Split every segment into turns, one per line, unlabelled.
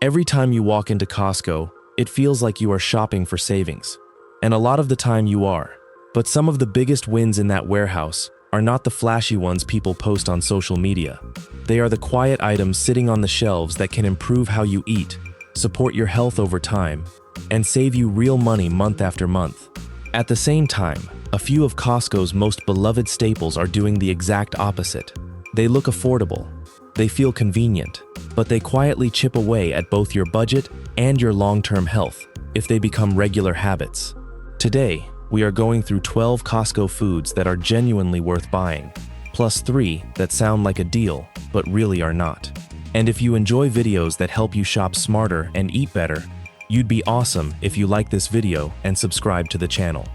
Every time you walk into Costco, it feels like you are shopping for savings. And a lot of the time you are. But some of the biggest wins in that warehouse are not the flashy ones people post on social media. They are the quiet items sitting on the shelves that can improve how you eat, support your health over time, and save you real money month after month. At the same time, a few of Costco's most beloved staples are doing the exact opposite. They look affordable, they feel convenient, but they quietly chip away at both your budget and your long-term health if they become regular habits. Today, we are going through 12 Costco foods that are genuinely worth buying, plus 3 that sound like a deal, but really are not. And if you enjoy videos that help you shop smarter and eat better, you'd be awesome if you like this video and subscribe to the channel.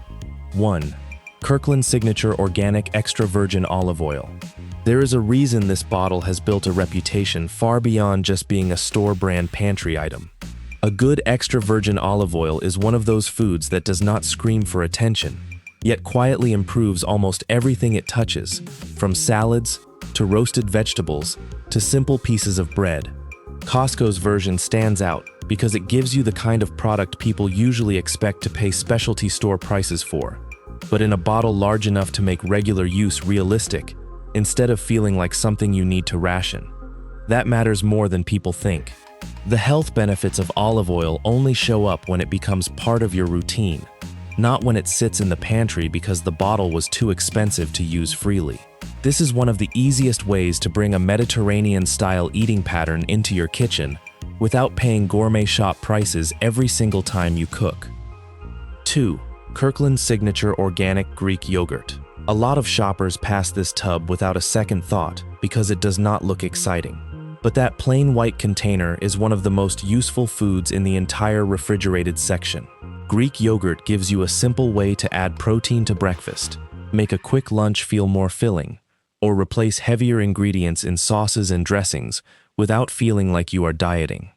1. Kirkland Signature Organic Extra Virgin Olive Oil. There is a reason this bottle has built a reputation far beyond just being a store brand pantry item. A good extra virgin olive oil is one of those foods that does not scream for attention, yet quietly improves almost everything it touches, from salads to roasted vegetables to simple pieces of bread. Costco's version stands out because it gives you the kind of product people usually expect to pay specialty store prices for, but in a bottle large enough to make regular use realistic, instead of feeling like something you need to ration. That matters more than people think. The health benefits of olive oil only show up when it becomes part of your routine, not when it sits in the pantry because the bottle was too expensive to use freely. This is one of the easiest ways to bring a Mediterranean-style eating pattern into your kitchen without paying gourmet shop prices every single time you cook. 2. Kirkland Signature Organic Greek Yogurt. A lot of shoppers pass this tub without a second thought because it does not look exciting. But that plain white container is one of the most useful foods in the entire refrigerated section. Greek yogurt gives you a simple way to add protein to breakfast, make a quick lunch feel more filling, or replace heavier ingredients in sauces and dressings without feeling like you are dieting.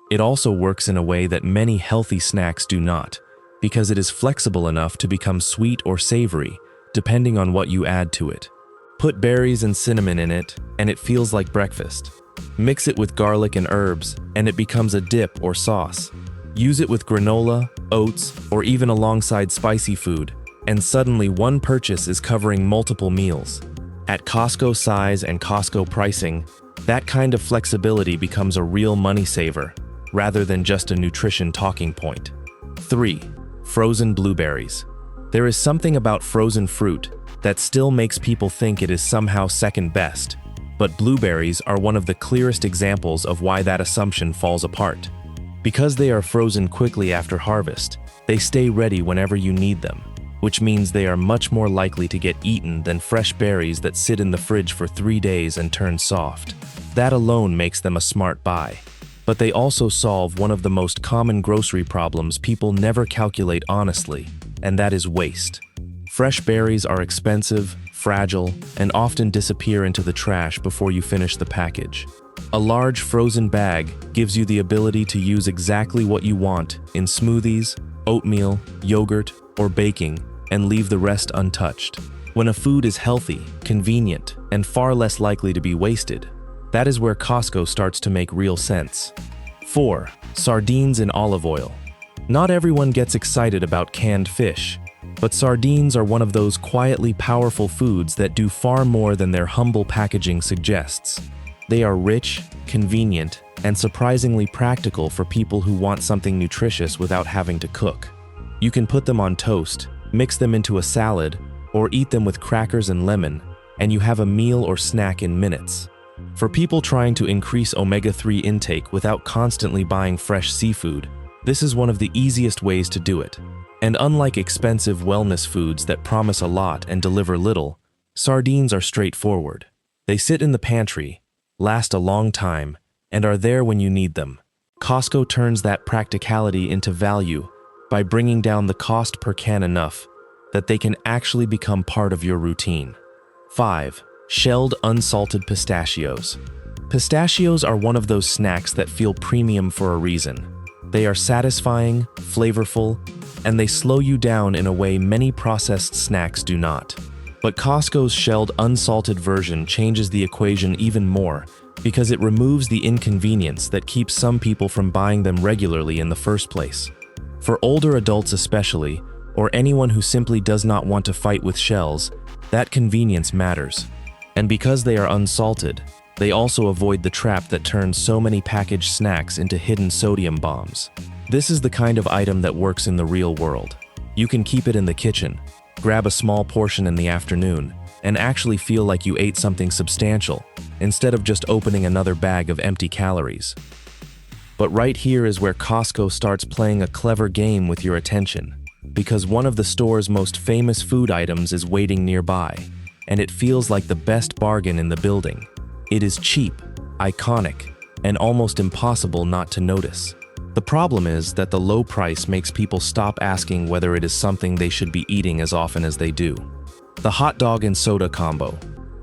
It also works in a way that many healthy snacks do not, because it is flexible enough to become sweet or savory, depending on what you add to it. Put berries and cinnamon in it, and it feels like breakfast. Mix it with garlic and herbs, and it becomes a dip or sauce. Use it with granola, oats, or even alongside spicy food, and suddenly one purchase is covering multiple meals. At Costco size and Costco pricing, that kind of flexibility becomes a real money saver, rather than just a nutrition talking point. 3. Frozen blueberries. There is something about frozen fruit that still makes people think it is somehow second best, but blueberries are one of the clearest examples of why that assumption falls apart. Because they are frozen quickly after harvest, they stay ready whenever you need them, which means they are much more likely to get eaten than fresh berries that sit in the fridge for 3 days and turn soft. That alone makes them a smart buy. But they also solve one of the most common grocery problems people never calculate honestly, and that is waste. Fresh berries are expensive, fragile, and often disappear into the trash before you finish the package. A large frozen bag gives you the ability to use exactly what you want in smoothies, oatmeal, yogurt, or baking, and leave the rest untouched. When a food is healthy, convenient, and far less likely to be wasted, that is where Costco starts to make real sense. 4. Sardines in olive oil. Not everyone gets excited about canned fish, but sardines are one of those quietly powerful foods that do far more than their humble packaging suggests. They are rich, convenient, and surprisingly practical for people who want something nutritious without having to cook. You can put them on toast, mix them into a salad, or eat them with crackers and lemon, and you have a meal or snack in minutes. For people trying to increase omega-3 intake without constantly buying fresh seafood, this is one of the easiest ways to do it. And unlike expensive wellness foods that promise a lot and deliver little, sardines are straightforward. They sit in the pantry, last a long time, and are there when you need them. Costco turns that practicality into value by bringing down the cost per can enough that they can actually become part of your routine. 5. Shelled unsalted pistachios. Pistachios are one of those snacks that feel premium for a reason. They are satisfying, flavorful, and they slow you down in a way many processed snacks do not. But Costco's shelled unsalted version changes the equation even more because it removes the inconvenience that keeps some people from buying them regularly in the first place. For older adults especially, or anyone who simply does not want to fight with shells, that convenience matters. And because they are unsalted, they also avoid the trap that turns so many packaged snacks into hidden sodium bombs. This is the kind of item that works in the real world. You can keep it in the kitchen, grab a small portion in the afternoon, and actually feel like you ate something substantial, instead of just opening another bag of empty calories. But right here is where Costco starts playing a clever game with your attention, because one of the store's most famous food items is waiting nearby, and it feels like the best bargain in the building. It is cheap, iconic, and almost impossible not to notice. The problem is that the low price makes people stop asking whether it is something they should be eating as often as they do. The hot dog and soda combo.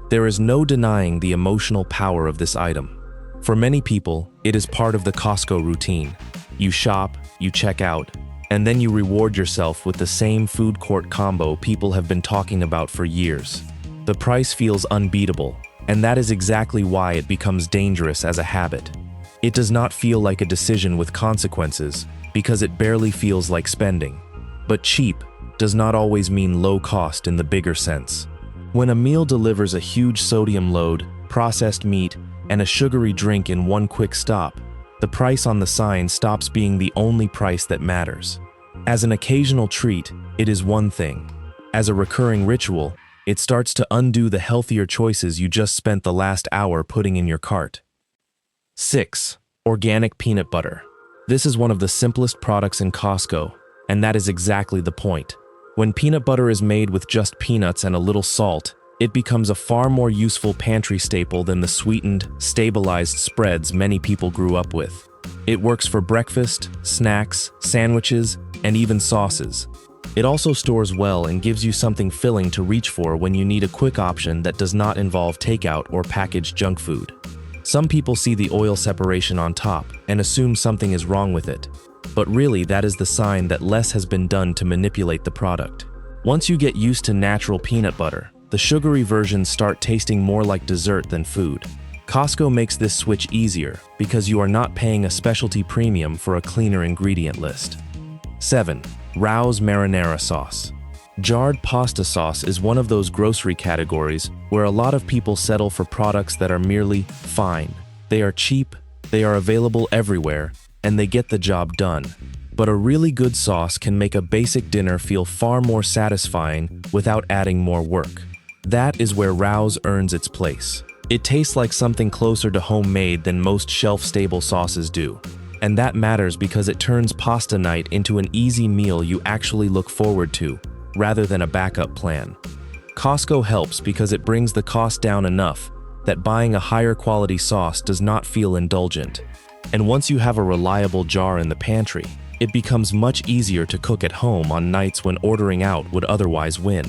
There is no denying the emotional power of this item. For many people, it is part of the Costco routine. You shop, you check out, and then you reward yourself with the same food court combo people have been talking about for years. The price feels unbeatable, and that is exactly why it becomes dangerous as a habit. It does not feel like a decision with consequences, because it barely feels like spending. But cheap does not always mean low cost in the bigger sense. When a meal delivers a huge sodium load, processed meat, and a sugary drink in one quick stop, the price on the sign stops being the only price that matters. As an occasional treat, it is one thing. As a recurring ritual, it starts to undo the healthier choices you just spent the last hour putting in your cart. 6. Organic peanut butter. This is one of the simplest products in Costco, and that is exactly the point. When peanut butter is made with just peanuts and a little salt, it becomes a far more useful pantry staple than the sweetened, stabilized spreads many people grew up with. It works for breakfast, snacks, sandwiches, and even sauces. It also stores well and gives you something filling to reach for when you need a quick option that does not involve takeout or packaged junk food. Some people see the oil separation on top and assume something is wrong with it, but really that is the sign that less has been done to manipulate the product. Once you get used to natural peanut butter, the sugary versions start tasting more like dessert than food. Costco makes this switch easier because you are not paying a specialty premium for a cleaner ingredient list. 7. Rao's marinara sauce. Jarred pasta sauce is one of those grocery categories where a lot of people settle for products that are merely fine. They are cheap, they are available everywhere, and they get the job done. But a really good sauce can make a basic dinner feel far more satisfying without adding more work. That is where Rao's earns its place. It tastes like something closer to homemade than most shelf-stable sauces do. And that matters because it turns pasta night into an easy meal you actually look forward to, rather than a backup plan. Costco helps because it brings the cost down enough that buying a higher quality sauce does not feel indulgent. And once you have a reliable jar in the pantry, it becomes much easier to cook at home on nights when ordering out would otherwise win.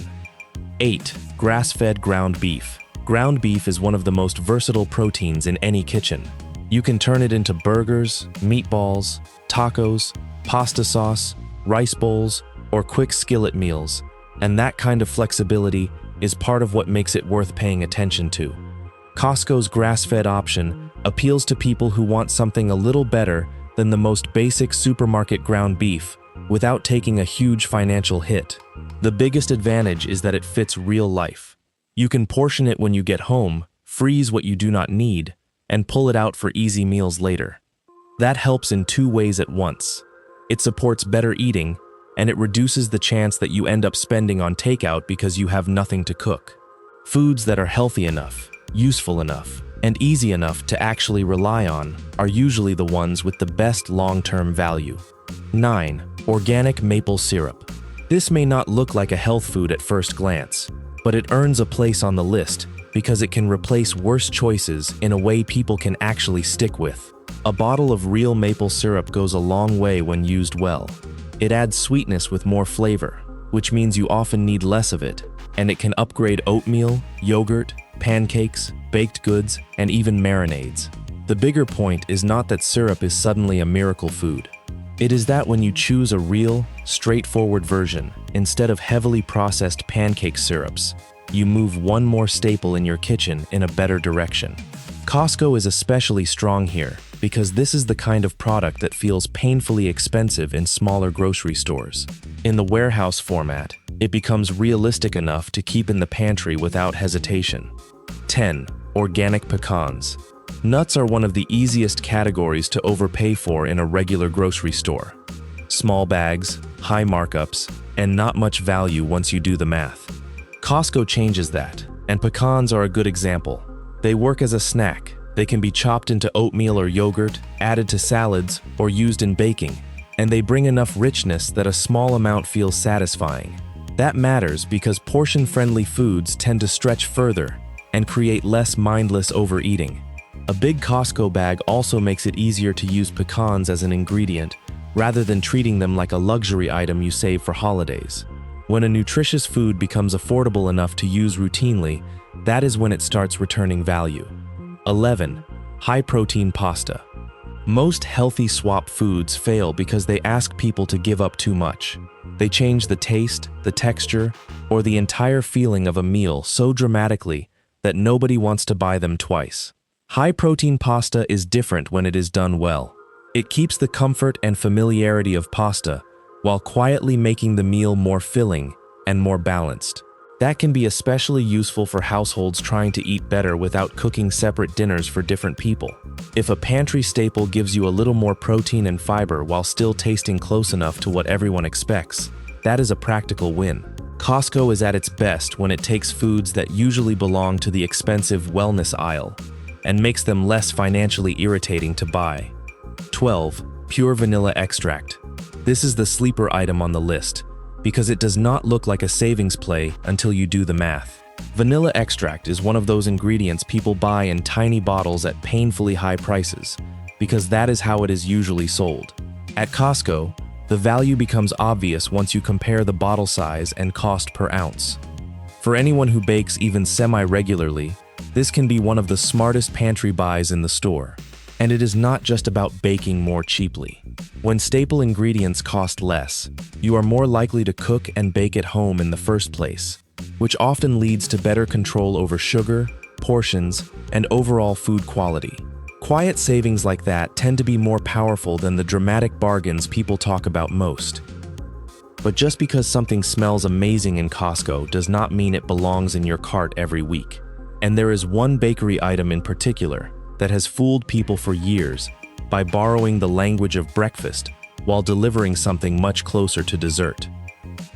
8. Grass-fed ground beef. Ground beef is one of the most versatile proteins in any kitchen. You can turn it into burgers, meatballs, tacos, pasta sauce, rice bowls, or quick skillet meals, and that kind of flexibility is part of what makes it worth paying attention to. Costco's grass-fed option appeals to people who want something a little better than the most basic supermarket ground beef without taking a huge financial hit. The biggest advantage is that it fits real life. You can portion it when you get home, freeze what you do not need, and pull it out for easy meals later. That helps in two ways at once. It supports better eating, and it reduces the chance that you end up spending on takeout because you have nothing to cook. Foods that are healthy enough, useful enough, and easy enough to actually rely on are usually the ones with the best long-term value. 9. Organic maple syrup. This may not look like a health food at first glance, but it earns a place on the list because it can replace worse choices in a way people can actually stick with. A bottle of real maple syrup goes a long way when used well. It adds sweetness with more flavor, which means you often need less of it, and it can upgrade oatmeal, yogurt, pancakes, baked goods, and even marinades. The bigger point is not that syrup is suddenly a miracle food. It is that when you choose a real, straightforward version, instead of heavily processed pancake syrups, you move one more staple in your kitchen in a better direction. Costco is especially strong here because this is the kind of product that feels painfully expensive in smaller grocery stores. In the warehouse format, it becomes realistic enough to keep in the pantry without hesitation. 10. Organic pecans. Nuts are one of the easiest categories to overpay for in a regular grocery store. Small bags, high markups, and not much value once you do the math. Costco changes that, and pecans are a good example. They work as a snack. They can be chopped into oatmeal or yogurt, added to salads, or used in baking, and they bring enough richness that a small amount feels satisfying. That matters because portion-friendly foods tend to stretch further and create less mindless overeating. A big Costco bag also makes it easier to use pecans as an ingredient rather than treating them like a luxury item you save for holidays. When a nutritious food becomes affordable enough to use routinely, that is when it starts returning value. 11. High-protein pasta. Most healthy swap foods fail because they ask people to give up too much. They change the taste, the texture, or the entire feeling of a meal so dramatically that nobody wants to buy them twice. High-protein pasta is different when it is done well. It keeps the comfort and familiarity of pasta while quietly making the meal more filling and more balanced. That can be especially useful for households trying to eat better without cooking separate dinners for different people. If a pantry staple gives you a little more protein and fiber while still tasting close enough to what everyone expects, that is a practical win. Costco is at its best when it takes foods that usually belong to the expensive wellness aisle and makes them less financially irritating to buy. 12. Pure vanilla extract. This is the sleeper item on the list, because it does not look like a savings play until you do the math. Vanilla extract is one of those ingredients people buy in tiny bottles at painfully high prices, because that is how it is usually sold. At Costco, the value becomes obvious once you compare the bottle size and cost per ounce. For anyone who bakes even semi-regularly, this can be one of the smartest pantry buys in the store. And it is not just about baking more cheaply. When staple ingredients cost less, you are more likely to cook and bake at home in the first place, which often leads to better control over sugar, portions, and overall food quality. Quiet savings like that tend to be more powerful than the dramatic bargains people talk about most. But just because something smells amazing in Costco does not mean it belongs in your cart every week. And there is one bakery item in particular that has fooled people for years by borrowing the language of breakfast while delivering something much closer to dessert.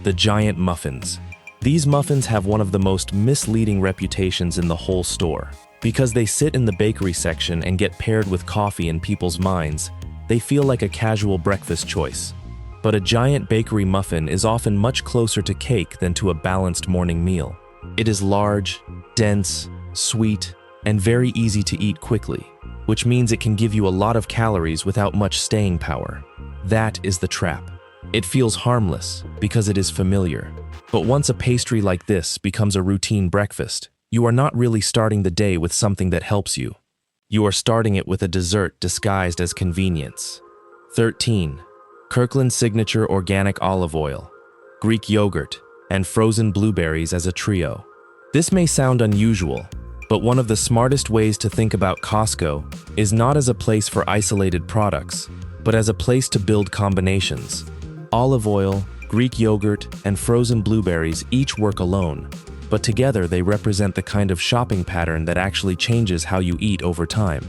The giant muffins. These muffins have one of the most misleading reputations in the whole store. Because they sit in the bakery section and get paired with coffee in people's minds, they feel like a casual breakfast choice. But a giant bakery muffin is often much closer to cake than to a balanced morning meal. It is large, dense, sweet, and very easy to eat quickly, which means it can give you a lot of calories without much staying power. That is the trap. It feels harmless because it is familiar. But once a pastry like this becomes a routine breakfast, you are not really starting the day with something that helps you. You are starting it with a dessert disguised as convenience. 13. Kirkland Signature Organic Olive Oil, Greek yogurt, and frozen blueberries as a trio. This may sound unusual, but one of the smartest ways to think about Costco is not as a place for isolated products, but as a place to build combinations. Olive oil, Greek yogurt, and frozen blueberries each work alone, but together they represent the kind of shopping pattern that actually changes how you eat over time.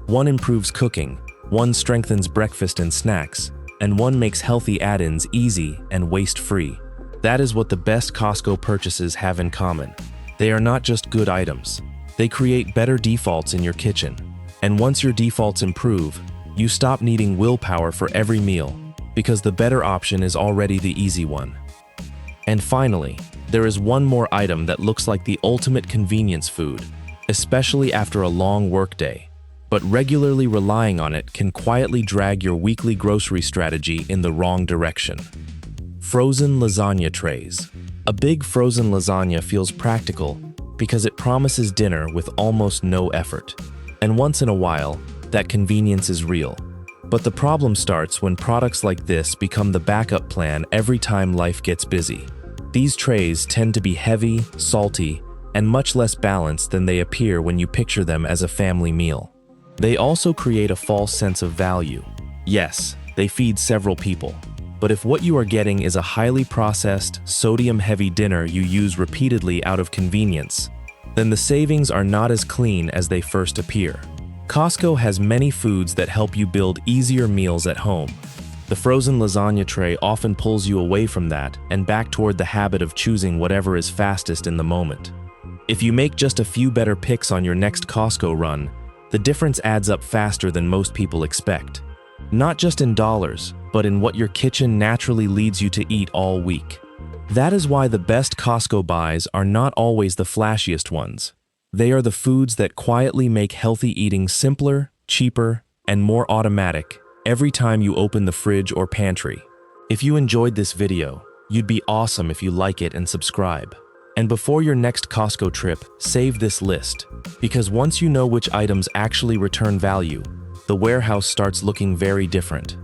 One improves cooking, one strengthens breakfast and snacks, and one makes healthy add-ins easy and waste-free. That is what the best Costco purchases have in common. They are not just good items. They create better defaults in your kitchen. And once your defaults improve, you stop needing willpower for every meal, because the better option is already the easy one. And finally, there is one more item that looks like the ultimate convenience food, especially after a long workday. But regularly relying on it can quietly drag your weekly grocery strategy in the wrong direction. Frozen lasagna trays. A big frozen lasagna feels practical because it promises dinner with almost no effort. And once in a while, that convenience is real. But the problem starts when products like this become the backup plan every time life gets busy. These trays tend to be heavy, salty, and much less balanced than they appear when you picture them as a family meal. They also create a false sense of value. Yes, they feed several people. But if what you are getting is a highly processed, sodium-heavy dinner you use repeatedly out of convenience, then the savings are not as clean as they first appear. Costco has many foods that help you build easier meals at home. The frozen lasagna tray often pulls you away from that and back toward the habit of choosing whatever is fastest in the moment. If you make just a few better picks on your next Costco run, the difference adds up faster than most people expect. Not just in dollars, but in what your kitchen naturally leads you to eat all week. That is why the best Costco buys are not always the flashiest ones. They are the foods that quietly make healthy eating simpler, cheaper, and more automatic every time you open the fridge or pantry. If you enjoyed this video, you'd be awesome if you like it and subscribe. And before your next Costco trip, save this list, because once you know which items actually return value, the warehouse starts looking very different.